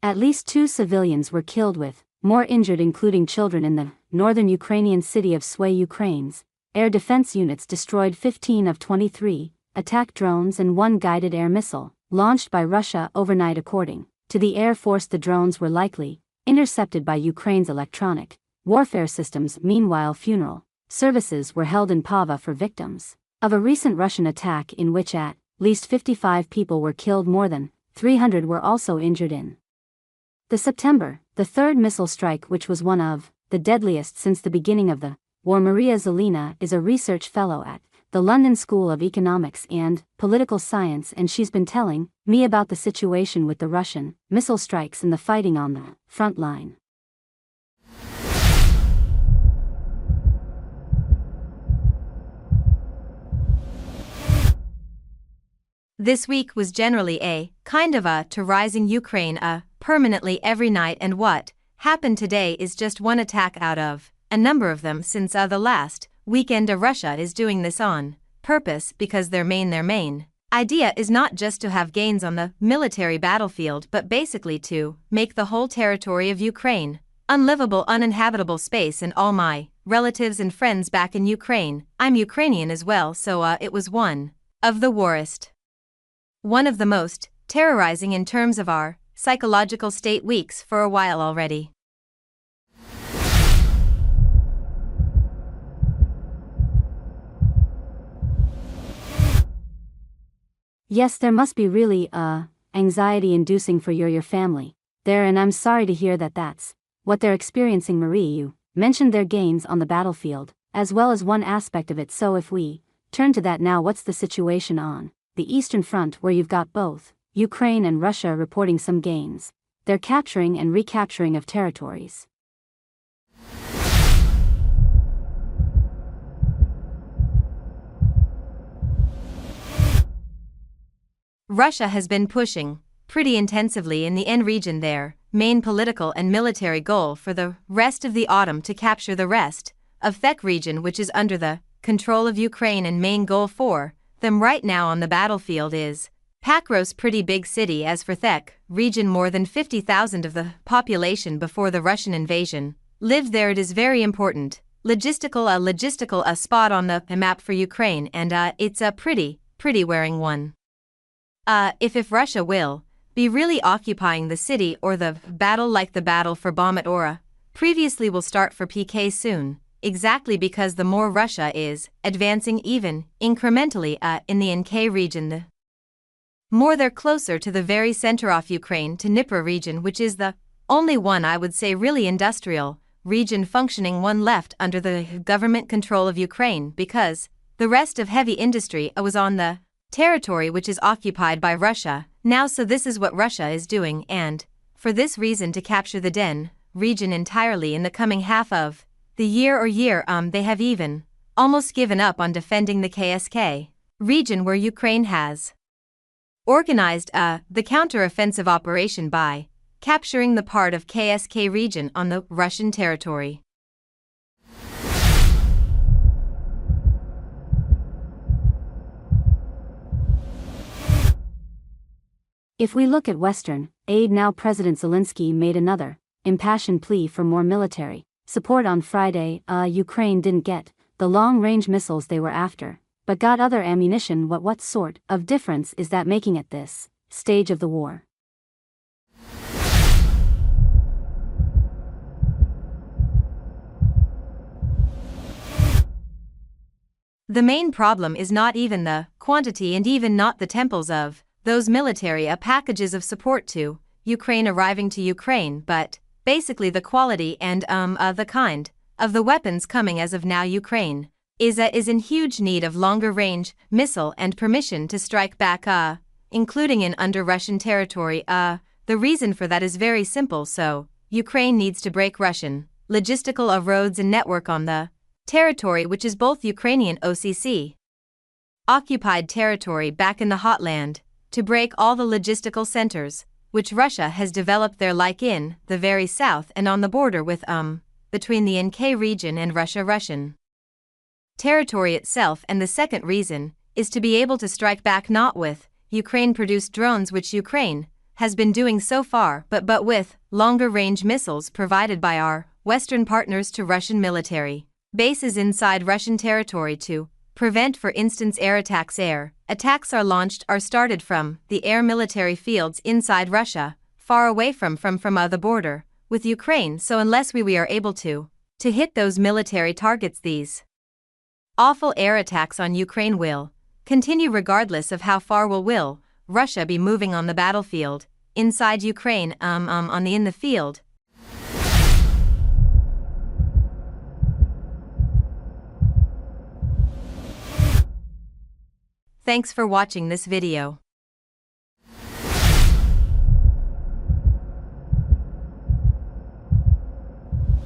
At least 2 civilians were killed with more injured, including children, in the northern Ukrainian city of Sumy, Ukraine's air defense units destroyed 15 of 23 attack drones and 1 guided air missile launched by Russia overnight. According to the Air Force, the drones were likely intercepted by Ukraine's electronic warfare systems. Meanwhile, funeral services were held in Pava for victims of a recent Russian attack in which at least 55 people were killed. More than 300 were also injured in the September the 3rd missile strike, which was one of the deadliest since the beginning of the war. Maria Zelina is a research fellow at the London School of Economics and Political Science, and she's been telling me about the situation with the Russian missile strikes and the fighting on the front line. This week was generally a kind of a terrorizing Ukraine permanently every night, and what happened today is just one attack out of a number of them since the last weekend. Russia is doing this on purpose because their main idea is not just to have gains on the military battlefield, but basically to make the whole territory of Ukraine unlivable, uninhabitable space. And all my relatives and friends back in Ukraine, I'm Ukrainian as well, so it was one of the worst, one of the most terrorizing in terms of our psychological state weeks for a while already. Yes, there must be really anxiety-inducing for your family there, and I'm sorry to hear that that's what they're experiencing. Marie, you mentioned their gains on the battlefield, as well as one aspect of it. So if we turn to that now, what's the situation on the Eastern Front, where you've got both Ukraine and Russia reporting some gains? They're capturing and recapturing of territories. Russia has been pushing pretty intensively in the N region, their main political and military goal for the rest of the autumn to capture the rest of Thek region, which is under the control of Ukraine, and main goal for them right now on the battlefield is Pakros, pretty big city. As for Thek region, more than 50,000 of the population before the Russian invasion lived there. It is very important logistical spot on the map for Ukraine, and it's a pretty wearing one. If Russia will be really occupying the city, or the battle like the battle for Bakhmut or previously will start for PK soon, exactly because the more Russia is advancing even incrementally in the NK region, the more they're closer to the very center of Ukraine, to Dnipro region, which is the only one, I would say, really industrial region functioning, one left under the government control of Ukraine, because the rest of heavy industry was on the territory which is occupied by Russia now. So this is what Russia is doing, and for this reason to capture the Den region entirely in the coming half of the year they have even almost given up on defending the KSK region, where Ukraine has organized the counter-offensive operation by capturing the part of KSK region on the Russian territory. If we look at Western aid now, President Zelensky made another impassioned plea for more military support on Friday. Ukraine didn't get the long-range missiles they were after, but got other ammunition. What sort of difference is that making at this stage of the war? The main problem is not even the quantity, and even not the tempos of those military packages of support to Ukraine arriving to Ukraine, but basically the quality and the kind of the weapons coming. As of now, Ukraine is in huge need of longer range missile and permission to strike back, including in under Russian territory. The reason for that is very simple. So Ukraine needs to break Russian logistical of roads and network on the territory, which is both Ukrainian OCC occupied territory back in the hotland, to break all the logistical centers which Russia has developed there, like in the very south and on the border with between the NK region and Russian territory itself. And the second reason is to be able to strike back not with Ukraine-produced drones, which Ukraine has been doing so far, but with longer-range missiles provided by our Western partners to Russian military bases inside Russian territory to prevent, for instance, air attacks. Air attacks are started from the air military fields inside Russia, far away from the border with Ukraine. So unless we are able to hit those military targets, these awful air attacks on Ukraine will continue regardless of how far will Russia be moving on the battlefield inside Ukraine, in the field. Thanks for watching this video.